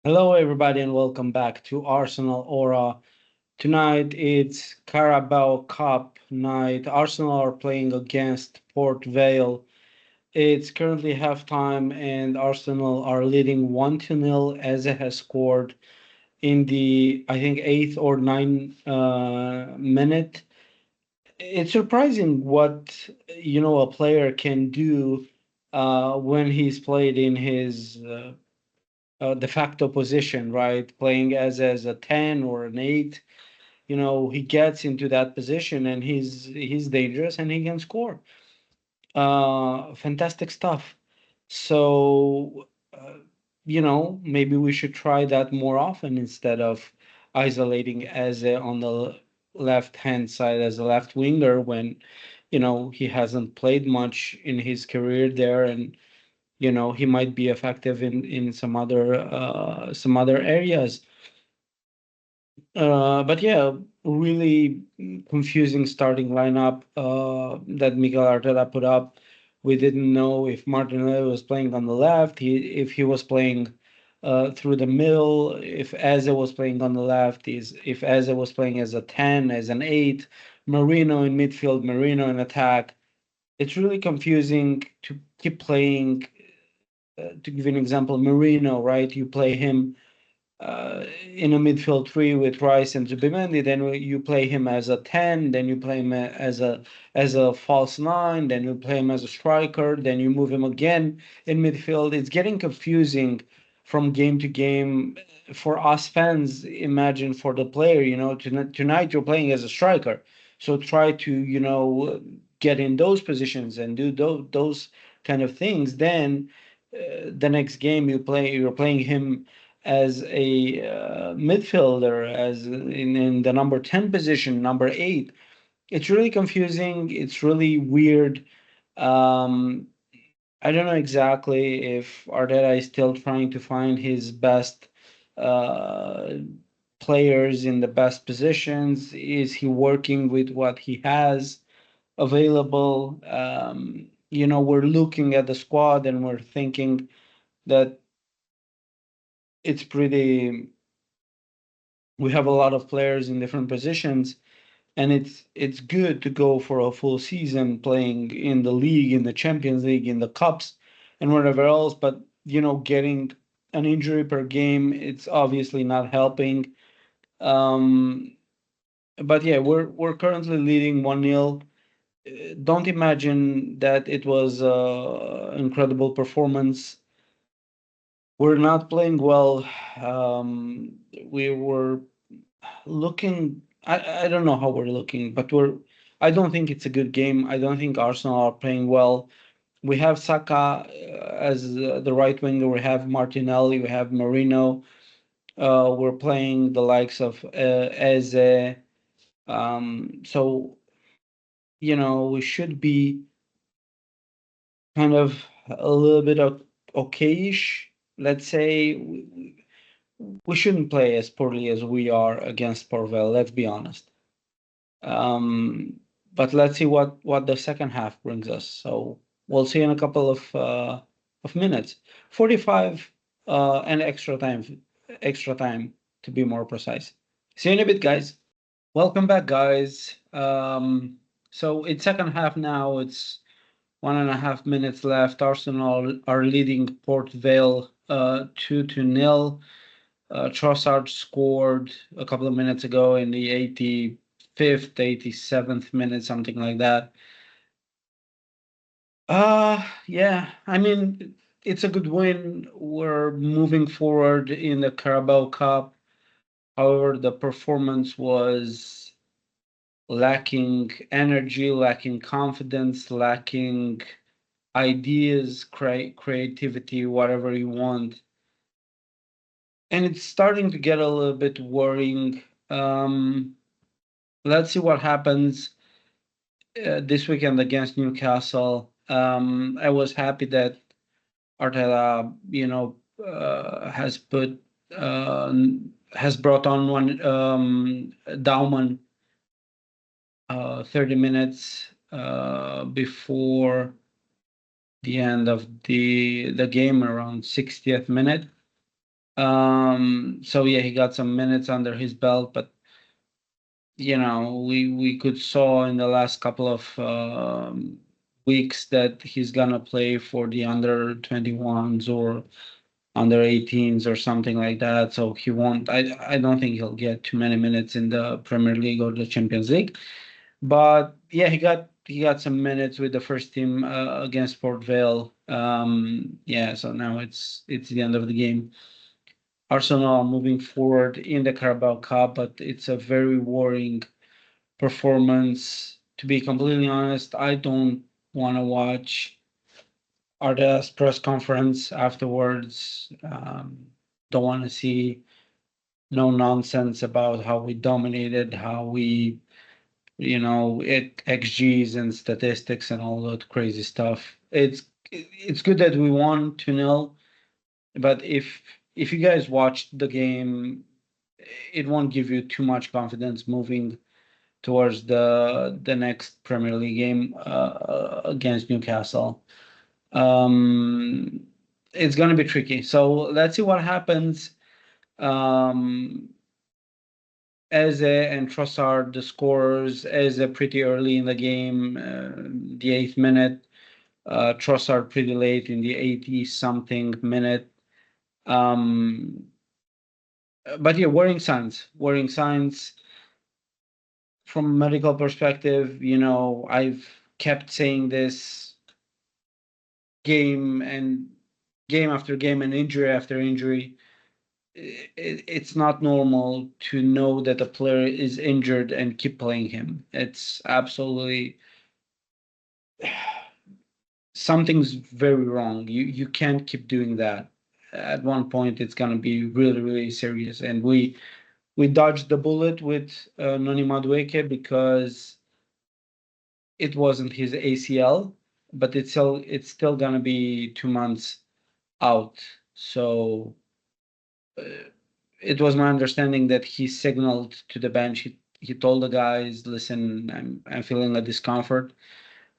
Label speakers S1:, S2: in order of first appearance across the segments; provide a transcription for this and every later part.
S1: Hello, everybody, and welcome back to ArsenalAura. Tonight it's Carabao Cup night. Arsenal are playing against Port Vale. It's currently halftime, and Arsenal are leading 1 to 0 as it has scored in the, I think, eighth or ninth minute. It's surprising what a player can do when he's played in his de facto position, right? Playing as a 10 or an 8, he gets into that position and he's dangerous and he can score. Fantastic stuff. So, maybe we should try that more often instead of isolating Eze on the left hand side as a left winger when, he hasn't played much in his career there, and he might be effective in some other areas. But yeah, really confusing starting lineup that Miguel Arteta put up. We didn't know if Martinelli was playing on the left, if he was playing through the middle, if Eze was playing on the left, if Eze was playing as a 10, as an 8, Merino in midfield, Merino in attack. It's really confusing to keep playing. To give you an example, Merino, right? You play him in a midfield three with Rice and Zubimendi, then you play him as a 10, then you play him as a false nine, then you play him as a striker, then you move him again in midfield. It's getting confusing from game to game for us fans. Imagine for the player, tonight you're playing as a striker, so try to get in those positions and do those kind of things. Then the next game you're playing him as a midfielder, as in the number 10 position, number 8. It's really confusing. It's really weird. Um, I don't know exactly if Arteta is still trying to find his best uh, players in the best positions. Is he working with what he has available? We're looking at the squad and we're thinking that it's pretty we have a lot of players in different positions, and it's good to go for a full season playing in the league, in the Champions League, in the cups, and whatever else. But getting an injury per game, it's obviously not helping. Um, but yeah, we're currently leading 1-0. Don't imagine that it was incredible performance. We're not playing well. We were looking. I don't know how we're looking, but I don't think it's a good game. I don't think Arsenal are playing well. We have Saka as the right winger. We have Martinelli. We have Merino. We're playing the likes of Eze. So we should be kind of a little bit of okayish. Let's say we shouldn't play as poorly as we are against Port Vale. Let's be honest. Um, but let's see what the second half brings us. So we'll see in a couple of minutes. 45 and extra time to be more precise. See you in a bit, guys. Welcome back, guys. So it's second half now. It's 1.5 minutes left. Arsenal are leading Port Vale 2-0. Trossard scored a couple of minutes ago in the 85th, 87th minute, something like that. Yeah, I mean, it's a good win. We're moving forward in the Carabao Cup. However, the performance was lacking energy, lacking confidence, lacking ideas, creativity, whatever you want. And it's starting to get a little bit worrying. Let's see what happens this weekend against Newcastle. I was happy that Arteta, uh, has brought on one Dowman 30 minutes before the end of the game, around 60th minute. So yeah, he got some minutes under his belt, but we could saw in the last couple of weeks that he's gonna play for the under 21s or under 18s or something like that. So he won't. I don't think he'll get too many minutes in the Premier League or the Champions League. But yeah, he got some minutes with the first team against Port Vale. Yeah, so now it's the end of the game. Arsenal are moving forward in the Carabao Cup, but it's a very worrying performance. To be completely honest, I don't want to watch Arteta's press conference afterwards. Don't want to see no nonsense about how we dominated, how we, XGs and statistics and all that crazy stuff. It's good that we won 2-0, but if you guys watched the game, it won't give you too much confidence moving towards the next Premier League game against Newcastle. Um, it's going to be tricky. So let's see what happens. Um, Eze and Trossard, the scorers, Eze pretty early in the game, the 8th minute. Trossard pretty late in the 80 something minute. But yeah, worrying signs. Worrying signs from a medical perspective. I've kept saying this game after game and injury after injury. It's not normal to know that a player is injured and keep playing him. It's absolutely something's very wrong. You can't keep doing that. At one point, it's gonna be really really serious. And we dodged the bullet with Noni Madueke because it wasn't his ACL, but it's still gonna be 2 months out. So it was my understanding that he signaled to the bench. He told the guys, "Listen, I'm feeling a discomfort,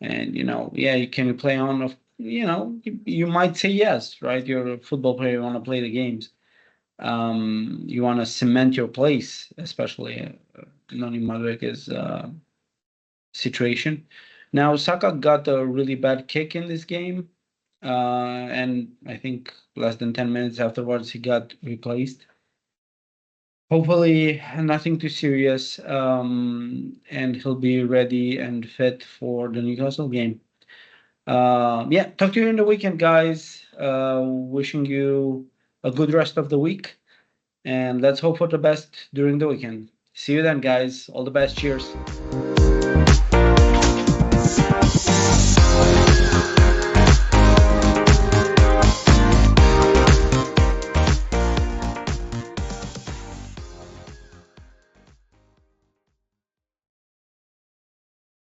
S1: and yeah, can you play on?" You might say yes, right? You're a football player. You want to play the games. You want to cement your place, especially Noni Madueke's situation. Now, Saka got a really bad kick in this game, and I think less than 10 minutes afterwards he got replaced. Hopefully, nothing too serious, and he'll be ready and fit for the Newcastle game. Yeah, talk to you in the weekend, guys. Wishing you a good rest of the week, and let's hope for the best during the weekend. See you then, guys. All the best. Cheers.